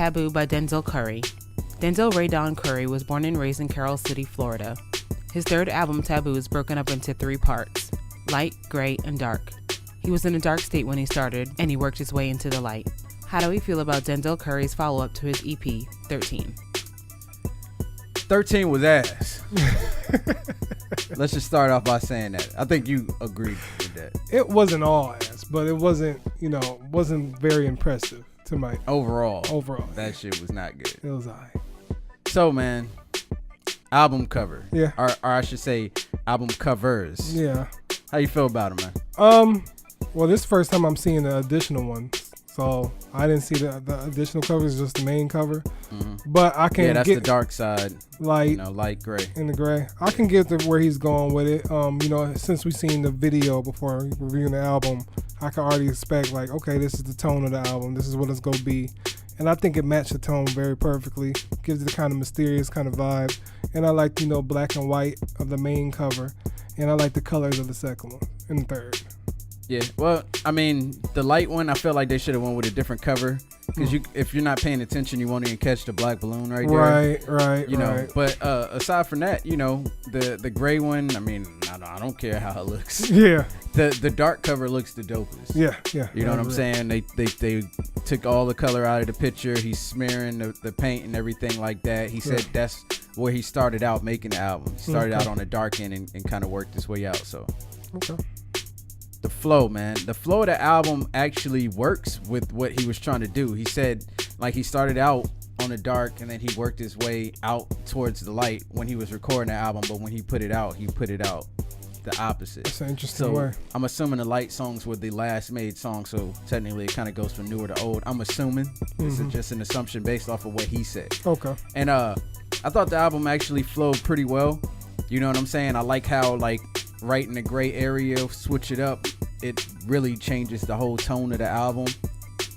Taboo by Denzel Curry. Denzel Ray Don Curry was born and raised in Carroll City, Florida. His third album, Taboo, is broken up into 3 parts: light, gray, and dark. He was in a dark state when he started, and he worked his way into the light. How do we feel about Denzel Curry's follow-up to his EP, 13? 13 was ass. Let's just start off by saying that. I think you agreed with that. It wasn't all ass, but it wasn't, wasn't very impressive to my Overall, that shit was not good. It was alright. So, man, album cover. Yeah. Or I should say album covers. Yeah. How you feel about them, man? Well, this is the first time I'm seeing the additional ones. So I didn't see the additional covers, just the main cover. Mm-hmm. But I can that's get the dark side. Light, light gray. In the gray. I can get to where he's going with it. Since we've seen the video before reviewing the album, I can already expect okay, this is the tone of the album. This is what it's gonna be. And I think it matched the tone very perfectly. Gives it a kind of mysterious kind of vibe. And I like, black and white of the main cover. And I like the colors of the second one and the third. Yeah, well, I mean, the light one, I feel like they should have went with a different cover. Because if you're not paying attention, you won't even catch the black balloon right there. Right. But aside from that, the gray one, I mean, I don't care how it looks. Yeah. The dark cover looks the dopest. Yeah. You know what I'm saying? They took all the color out of the picture. He's smearing the paint and everything like that. He said that's where he started out making the album. He started out on the dark end and kind of worked his way out. So. Okay. The flow, man. The flow of the album actually works with what he was trying to do. He said, he started out on the dark and then he worked his way out towards the light when he was recording the album. But when he put it out the opposite. That's an interesting way. I'm assuming the light songs were the last made song. So technically it kind of goes from newer to old. I'm assuming. This is just an assumption based off of what he said. Okay. And I thought the album actually flowed pretty well. You know what I'm saying? I like how right in the gray area, switch it up, it really changes the whole tone of the album.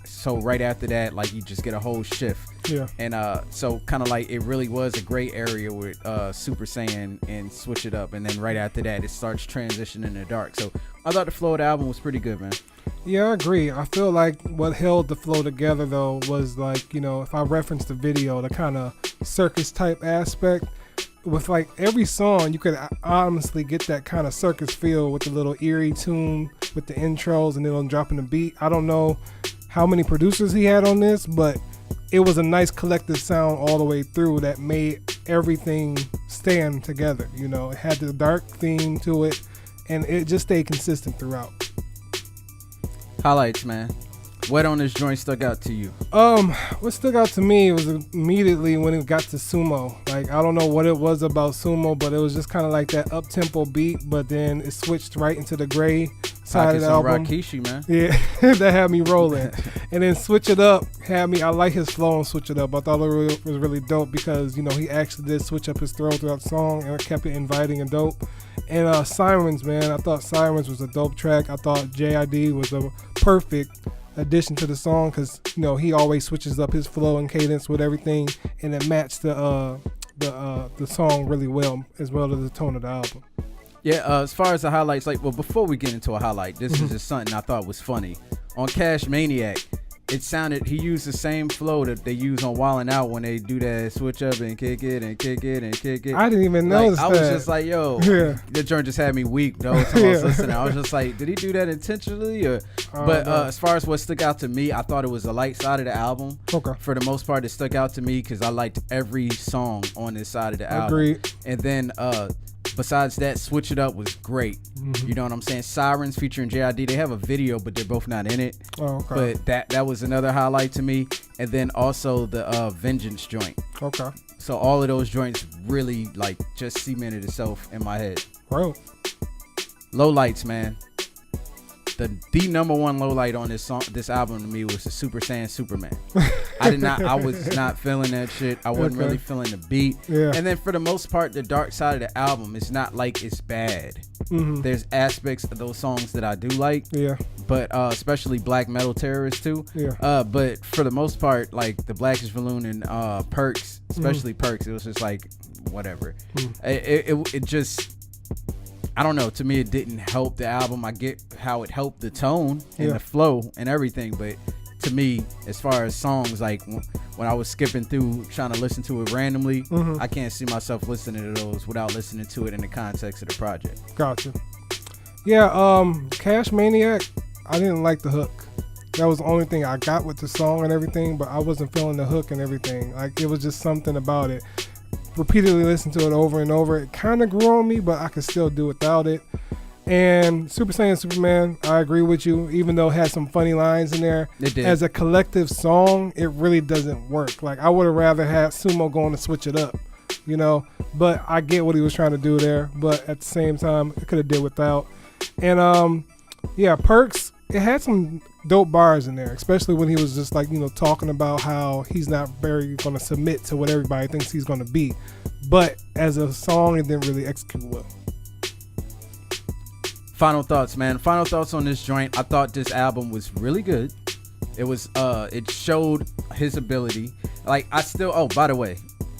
So right after that, you just get a whole shift. Yeah. And so kind of it really was a gray area with Super Saiyan and switch it up, and then right after that it starts transitioning to dark. So I thought the flow of the album was pretty good, man. Yeah, I agree. I feel like what held the flow together though was if I reference the video, the kind of circus type aspect. With every song, you could honestly get that kind of circus feel with the little eerie tune with the intros and then dropping the beat. I don't know how many producers he had on this, but it was a nice collective sound all the way through that made everything stand together. It had the dark theme to it, and it just stayed consistent throughout. Highlights, man. What on this joint stuck out to you? What stuck out to me was immediately when it got to Sumo. I don't know what it was about Sumo, but it was just kind of that up-tempo beat, but then it switched right into the gray side of the album. Rakishi, man. Yeah, that had me rolling. And then Switch It Up I like his flow on Switch It Up. I thought it was really dope because, he actually did switch up his throw throughout the song and kept it inviting and dope. And Sirens, man, I thought Sirens was a dope track. I thought JID was a perfect addition to the song because he always switches up his flow and cadence with everything, and it matched the song really well as well as the tone of the album. Yeah, as far as the highlights, before we get into a highlight, this is just something I thought was funny. On Cash Maniac, it sounded, he used the same flow that they use on Wildin' Out when they do that switch up and kick it and kick it and kick it. I didn't even notice that. I was just the joint just had me weak the whole time I was listening. I was just did he do that intentionally? But as far as what stuck out to me, I thought it was the light side of the album. Okay. For the most part, it stuck out to me because I liked every song on this side of the album. Agreed. And then besides that, Switch It Up was great. Mm-hmm. You know what I'm saying? Sirens featuring JID. They have a video, but they're both not in it. Oh, okay. But that was another highlight to me. And then also the Vengeance joint. Okay. So all of those joints really just cemented itself in my head. Bro. Lowlights, man. The number one low light on this album to me was the Super Saiyan Superman. I was not feeling that shit. I wasn't really feeling the beat. Yeah. And then for the most part, the dark side of the album, it's not it's bad. Mm-hmm. There's aspects of those songs that I do like. Yeah. But especially Black Metal Terrorist too. Yeah. But for the most part, the Blackish Balloon and Perks, especially Perks, it was just whatever. It just, I don't know. To me, it didn't help the album. I get how it helped the tone and the flow and everything, but to me, as far as songs, like when I was skipping through trying to listen to it randomly, I can't see myself listening to those without listening to it in the context of the project. Gotcha. Yeah, Cash Maniac, I didn't like the hook. That was the only thing I got with the song and everything, but I wasn't feeling the hook and everything. Like, it was just something about it. Repeatedly listened to it over and over. It kind of grew on me, but I could still do without it. And Super Saiyan Superman, I agree with you, even though it had some funny lines in there. It did. As a collective song, it really doesn't work. Like, I would have rather had Sumo going to switch it up, you know? But I get what he was trying to do there, but at the same time, it could have did without. And, yeah, Perks, it had some dope bars in there, especially when he was just like, you know, talking about how he's not very going to submit to what everybody thinks he's going to be. But as a song, it didn't really execute well. Final thoughts, man. Final thoughts on this joint. I thought this album was really good. It was, it showed his ability. Like, I still, oh, by the way,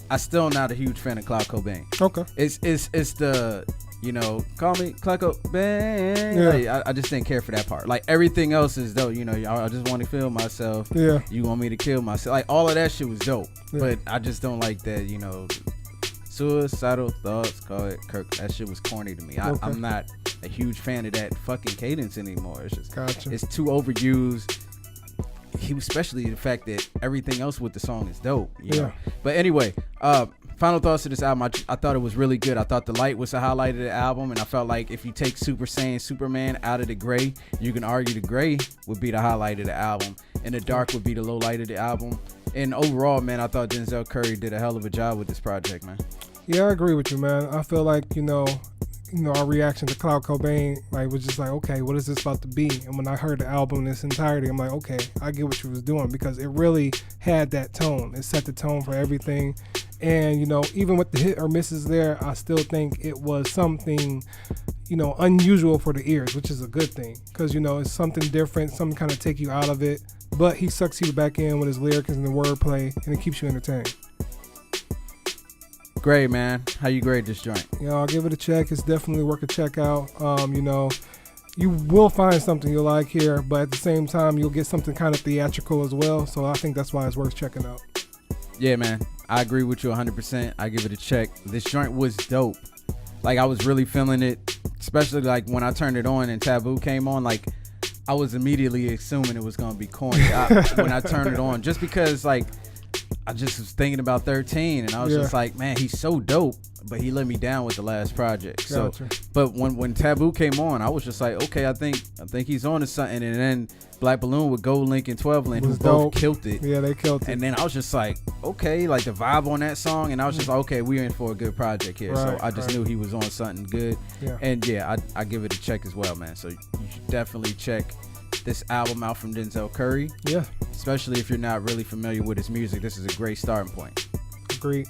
I still not a huge fan of Clout Cobain. Okay. It's the, you know, call me Clout Cobain. Yeah. Like, I just didn't care for that part. Like, everything else is dope. You know, I just want to feel myself. Yeah. You want me to kill myself. Like, all of that shit was dope. Yeah. But I just don't like that, you know, suicidal thoughts, call it Kirk. That shit was corny to me. Okay. I'm not a huge fan of that fucking cadence anymore. It's just, Gotcha. it's too overused. Especially the fact that everything else with the song is dope. You know? But anyway, final thoughts to this album. I thought it was really good. I thought the light was the highlight of the album, and I felt like if you take Super Saiyan Superman out of the gray, you can argue the gray would be the highlight of the album, and the dark would be the low light of the album. And overall, man, I thought Denzel Curry did a hell of a job with this project, man. Yeah, I agree with you, man. I feel like, you know, our reaction to Clout Cobain, like, was just like, okay, what is this about to be? And when I heard the album in its entirety, I'm like, okay, I get what you was doing, because it really had that tone. It set the tone for everything. And, you know, even with the hit or misses there, I still think it was something, you know, unusual for the ears, which is a good thing, because, you know, it's something different, something kind of take you out of it. But he sucks you back in with his lyrics and the wordplay, and it keeps you entertained. Great, man. How you grade this joint? You know, I'll give it a check. It's definitely worth a check out. You know, you will find something you'll like here, but at the same time, you'll get something kind of theatrical as well. So I think that's why it's worth checking out. Yeah, man. I agree with you 100%. I give it a check. This joint was dope. Like, I was really feeling it, especially like when I turned it on and Taboo came on. Like, I was immediately assuming it was gonna be corny when I turned it on, just because like I just was thinking about 13, and I was just like, man, he's so dope, but he let me down with the last project. Gotcha. So, but when Taboo came on, I was just like, okay, I think he's on to something. And then Black Balloon with Gold Link and 12 Link, who both killed it. Yeah, they killed it. And then I was just like, okay, like the vibe on that song, and I was just like, okay, we're in for a good project here. Right, so I just knew he was on something good. Yeah. And yeah, I give it a check as well, man. So you should definitely check this album out from Denzel Curry. Yeah. Especially if you're not really familiar with his music, this is a great starting point. Agreed.